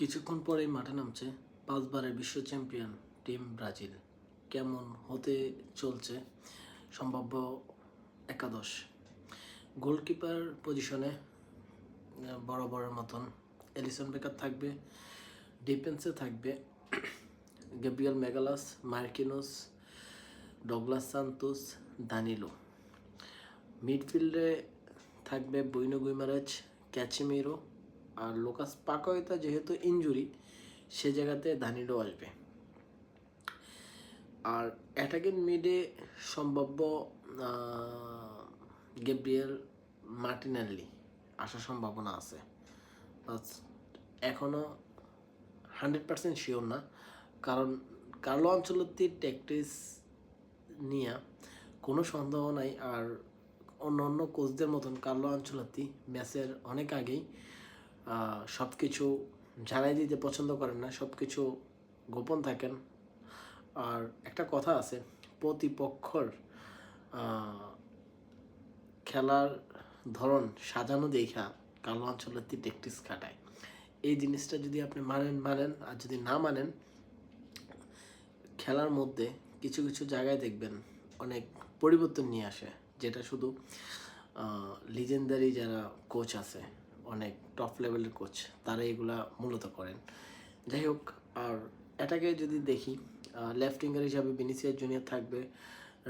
কিছুক্ষণ পরেই মাঠে নামছে 5 বারের বিশ্ব চ্যাম্পিয়ন টিম ব্রাজিল। কেমন হতে চলছে সম্ভাব্য একাদশ? গোলকিপার পজিশনে বরাবরের মতন এলিসন বেকার থাকবে। ডিফেন্সে থাকবে গ্যাব্রিয়েল ম্যাগালাস, মার্কিনোস, ডগলাস সান্তোস, দানিলো। মিডফিল্ডে থাকবে বুইনো গুইমারেজ, ক্যাচেমিরো আর লোকাস পাকয়তা যেহেতু ইনজুরি সে জায়গাতে দানিলো আসবে। আর অ্যাটাকিং মিডে সম্ভাব্য গ্যাব্রিয়েল মার্টিনেল্লি আসার সম্ভাবনা আছে। এখনও 100% শিওর না, কারণ কার্লো আনচেলত্তির ট্যাকটিক্স নিয়ে কোনো সন্দেহ নাই। আর অন্য কোচদের মতন কার্লো আনচেলত্তি ম্যাচের অনেক আগেই সব কিছু জানাই দিতে পছন্দ করেন না, সব কিছু গোপন থাকেন। আর একটা কথা আছে, প্রতিপক্ষর খেলার ধরন সাজানো দেখা কার্লো আনচেলত্তি ট্যাকটিক্স খাটায়। এই জিনিসটা যদি আপনি মানেন আর যদি না মানেন, খেলার মধ্যে কিছু কিছু জায়গায় দেখবেন অনেক পরিবর্তন নিয়ে আসে, যেটা শুধু লিজেন্ডারি যারা কোচ আছে, অনেক টপ লেভেলের কোচ, তারা এগুলা মূলত করেন। যাই হোক, আর এটাকে যদি দেখি, লেফট উইঙ্গার হিসাবে ভিনিসিয়াস জুনিয়র থাকবে।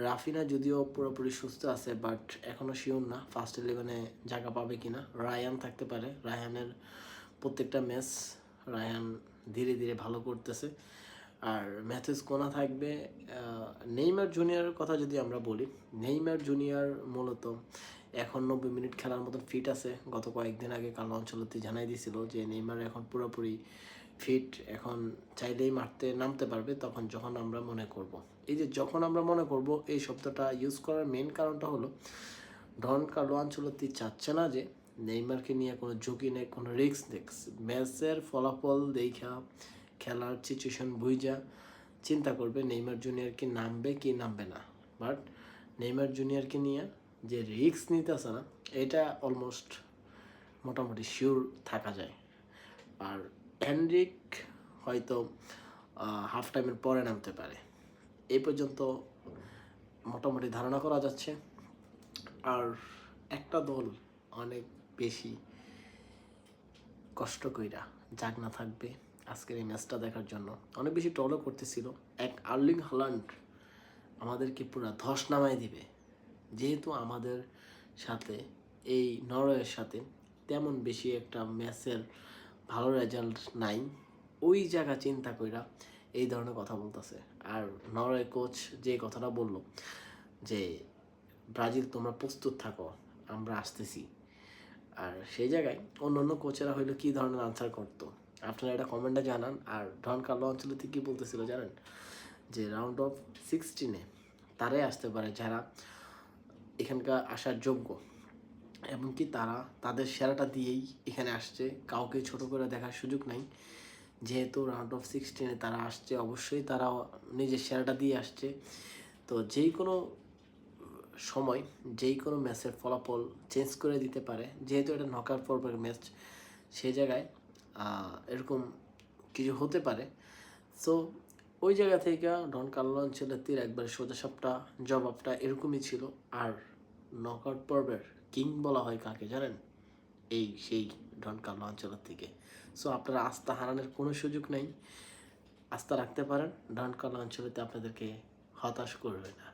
রাফিনা যদিও পুরোপুরি সুস্থ আছে, বাট এখনও শিওর না ফার্স্ট 11-এ জায়গা পাবে কিনা। রায়ান থাকতে পারে, রায়ানের প্রত্যেকটা ম্যাচ রায়ান ধীরে ধীরে ভালো করতেছে। আর ম্যাথিউস কোনা থাকবে। নেইমার জুনিয়রের কথা যদি আমরা বলি, নেইমার জুনিয়র মূলত এখন 90 মিনিট খেলার মতন ফিট আছে। গত কয়েকদিন আগে কার্লো আনচেলত্তি জানাই দিয়েছিল যে নেইমার এখন পুরোপুরি ফিট, এখন চাইলেই মারতে নামতে পারবে যখন আমরা মনে করব। এই যে যখন আমরা মনে করব, এই শব্দটা ইউজ করার মেন কারণটা হলো ডন কার্লো আনচেলত্তি চাচ্ছে না যে নেইমারকে নিয়ে কোনো ঝুঁকি নেই, কোনো রিস্ক নেই। ম্যাচের ফলাফল দেখা, খেলার সিচুয়েশন বুঝা চিন্তা করবে নেইমার জুনিয়র কি নামবে কি নামবে না। বাট নেইমার জুনিয়রকে নিয়ে যে রিস্ক নিতেছে না, এটা অলমোস্ট মোটামুটি শিওর থাকা যায়। আর হেনরিক হয়তো হাফ টাইমের পরে নামতে পারে, এই পর্যন্ত মোটামুটি ধারণা করা যাচ্ছে। আর একটা দল অনেক বেশি কষ্ট কইরা জাগনা থাকবে আজকের এই ম্যাচটা দেখার জন্য। অনেক বেশি ট্রলও করতেছিল, এক আর্লিং হল্যান্ড আমাদেরকে পুরো ধস নামাই দিবে। যেহেতু আমাদের সাথে এই নরওয়ের সাথে তেমন বেশি একটা ম্যাচের ভালো রেজাল্ট নাই, ওই জায়গা চিন্তা কইরা এই ধরনের কথা বলতেছে। আর নরওয়ে কোচ যে কথাটা বলল যে ব্রাজিল তোমরা প্রস্তুত থাকো, আমরা আসতেছি। আর সেই জায়গায় অন্য কোচেরা হইলো কী ধরনের আনসার করতো, আপনারা এটা কমেন্টে জানান। আর ডন কার্লো আনচেলত্তি কী বলতেছিল জানেন, যে রাউন্ড অফ 16-এ তারাই আসতে পারে যারা এখানকার আসার যোগ্য, এমনকি তারা তাদের সেরাটা দিয়েই এখানে আসছে, কাউকে ছোট করে দেখার সুযোগ নাই। যেহেতু রাউন্ড অফ 16-এ তারা আসছে, অবশ্যই তারা নিজের সেরাটা দিয়ে আসছে। তো যেই কোনো সময় যেই কোনো ম্যাচের ফলাফল চেঞ্জ করে দিতে পারে, যেহেতু এটা নকআউট পর্বের ম্যাচ, সেই জায়গায় এরকম কিছু হতে পারে। সো ওই জায়গা থেকে ডন কার্লো আনচেলত্তির একবার সোজাসাপটা জবাবটা এরকমই ছিল। আর নকআউট পর্বের কিং বলা হয় কাকে জানেন? সেই ডন কার্লো আনচেলত্তিকে। সো আপনারা আস্থা হারানোর কোনো সুযোগ নেই, আস্থা রাখতে পারেন, ডন কার্লো আনচেলত্তি আপনাদেরকে হতাশ করবে না।